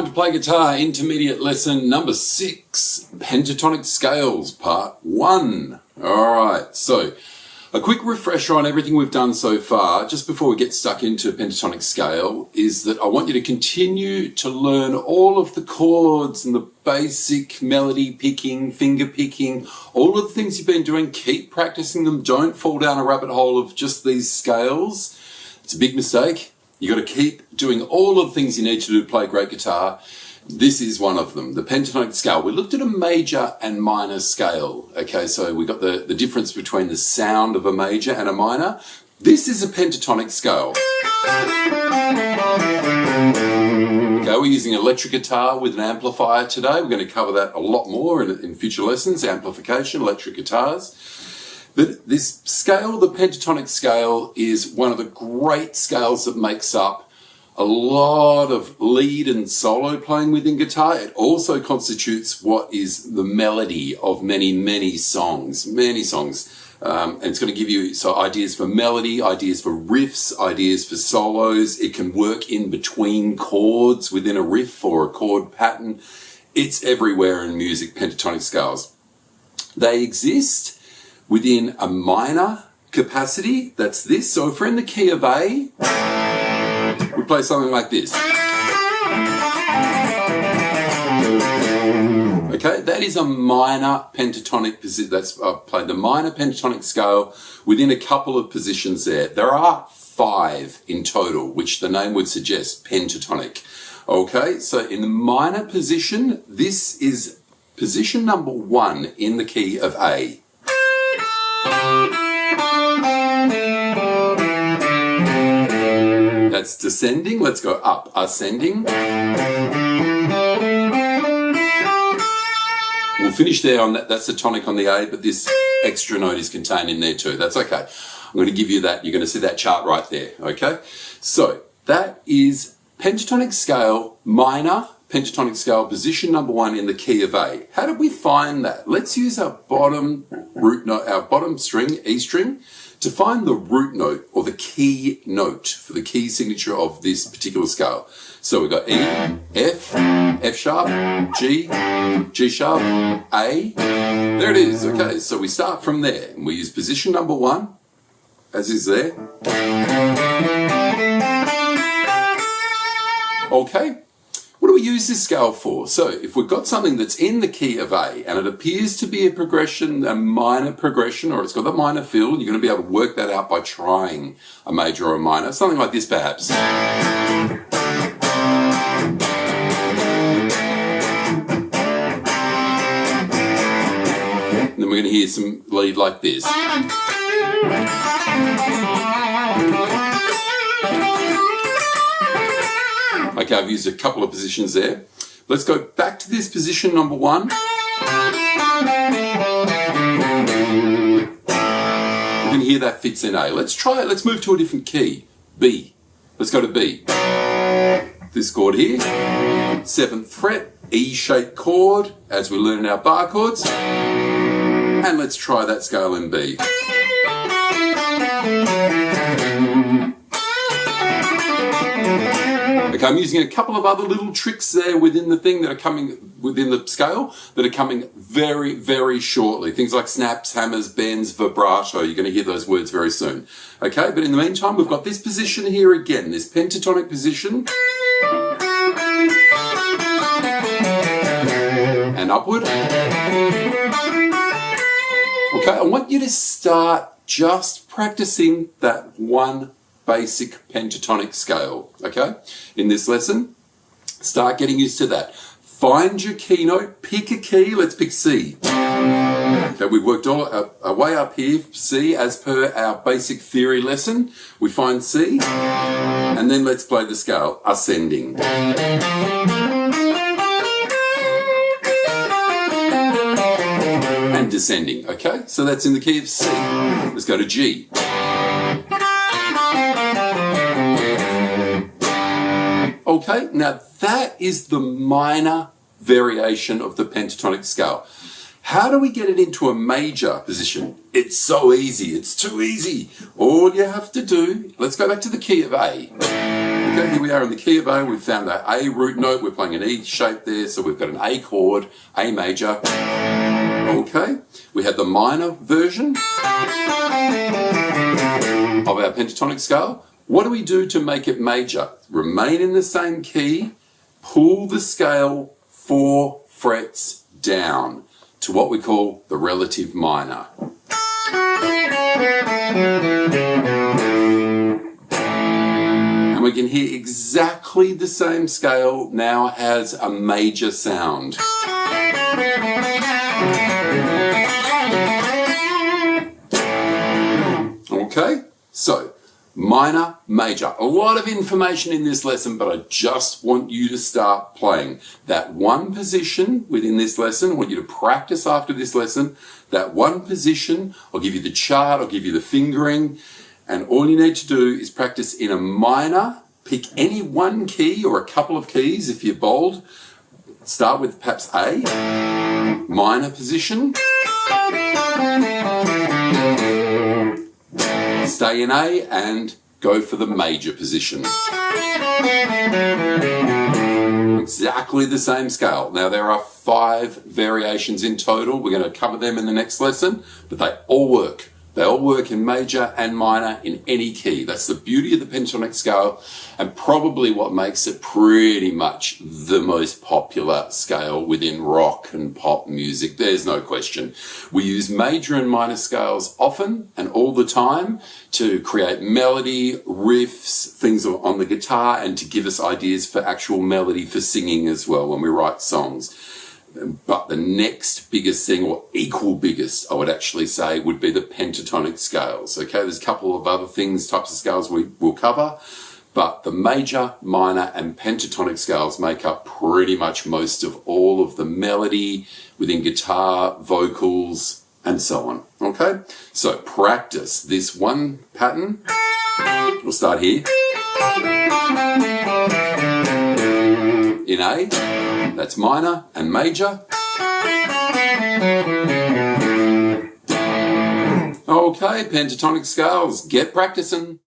Time to play guitar, intermediate lesson number 6, Pentatonic Scales, part 1. Alright, so a quick refresher on everything we've done so far, just before we get stuck into Pentatonic Scale, is that I want you to continue to learn all of the chords and the basic melody picking, finger picking, all of the things you've been doing. Keep practicing them. Don't fall down a rabbit hole of just these scales. It's a big mistake. You've got to keep doing all of the things you need to do to play great guitar. This is one of them, the Pentatonic Scale. We looked at a major and minor scale. Okay, so we got the difference between the sound of a major and a minor. This is a pentatonic scale. Okay, we're using electric guitar with an amplifier today. We're going to cover that a lot more in future lessons, amplification, electric guitars. But this scale, the pentatonic scale, is one of the great scales that makes up a lot of lead and solo playing within guitar. It also constitutes what is the melody of many songs, and it's going to give you ideas for melody, ideas for riffs, ideas for solos. It can work in between chords within a riff or a chord pattern. It's everywhere in music, pentatonic scales. They exist within a minor capacity, that's this. So if we're in the key of A, we play something like this. Okay, that is a minor pentatonic position. That's played the minor pentatonic scale within a couple of positions there. There are 5 in total, which the name would suggest, pentatonic. Okay, so in the minor position, this is position number 1 in the key of A. That's descending. Let's go up. Ascending. We'll finish there on that. That's the tonic on the A, but this extra note is contained in there too. That's okay. I'm going to give you that. You're going to see that chart right there. Okay? So that is pentatonic scale, minor pentatonic scale, position number 1 in the key of A. How did we find that? Let's use our bottom root note, our bottom string, E string, to find the root note or the key note for the key signature of this particular scale. So we've got E, F, F sharp, G, G sharp, A. There it is. Okay, so we start from there and we use position number 1, as is there. Okay. What do we use this scale for? So if we've got something that's in the key of A and it appears to be a progression, a minor progression, or it's got a minor fill, you're going to be able to work that out by trying a major or a minor. Something like this perhaps. And then we're going to hear some lead like this. Okay, I've used a couple of positions there. Let's go back to this position number 1. You can hear that fits in A. Let's try it. Let's move to a different key. B. Let's go to B. This chord here. 7th fret, E-shaped chord, as we learn in our bar chords. And let's try that scale in B. Okay, I'm using a couple of other little tricks there within the thing that are coming within the scale that are coming very shortly. Things like snaps, hammers, bends, vibrato. You're going to hear those words very soon. Okay, but in the meantime, we've got this position here again, this pentatonic position. And upward. Okay, I want you to start just practicing that one basic pentatonic scale, okay? In this lesson, start getting used to that. Find your key note, pick a key, let's pick C. Okay, we've worked all our way up here, C, as per our basic theory lesson. We find C, and then let's play the scale, ascending. And descending, okay? So that's in the key of C. Let's go to G. Okay, now that is the minor variation of the pentatonic scale. How do we get it into a major position? It's so easy. It's too easy. All you have to do, let's go back to the key of A. Okay, here we are in the key of A. We've found our A root note. We're playing an E shape there, so we've got an A chord, A major. Okay, we had the minor version of our pentatonic scale. What do we do to make it major? Remain in the same key, pull the scale 4 frets down to what we call the relative minor. And we can hear exactly the same scale now has a major sound. Okay, so minor, major. A lot of information in this lesson, but I just want you to start playing. That one position within this lesson, I want you to practice after this lesson. That one position, I'll give you the chart, I'll give you the fingering, and all you need to do is practice in a minor. Pick any one key or a couple of keys if you're bold. Start with perhaps A, minor position. Stay in A and go for the major position. Exactly the same scale. Now there are 5 variations in total. We're going to cover them in the next lesson, but they all work. They all work in major and minor in any key. That's the beauty of the pentatonic scale and probably what makes it pretty much the most popular scale within rock and pop music. There's no question. We use major and minor scales often and all the time to create melody, riffs, things on the guitar, and to give us ideas for actual melody for singing as well when we write songs. But the next biggest thing, or equal biggest, I would actually say, would be the pentatonic scales. Okay, there's a couple of other things, types of scales we will cover, but the major, minor, and pentatonic scales make up pretty much most of all of the melody within guitar, vocals, and so on. Okay, so practice this one pattern. We'll start here. In A, that's minor and major. Okay, pentatonic scales, get practicing.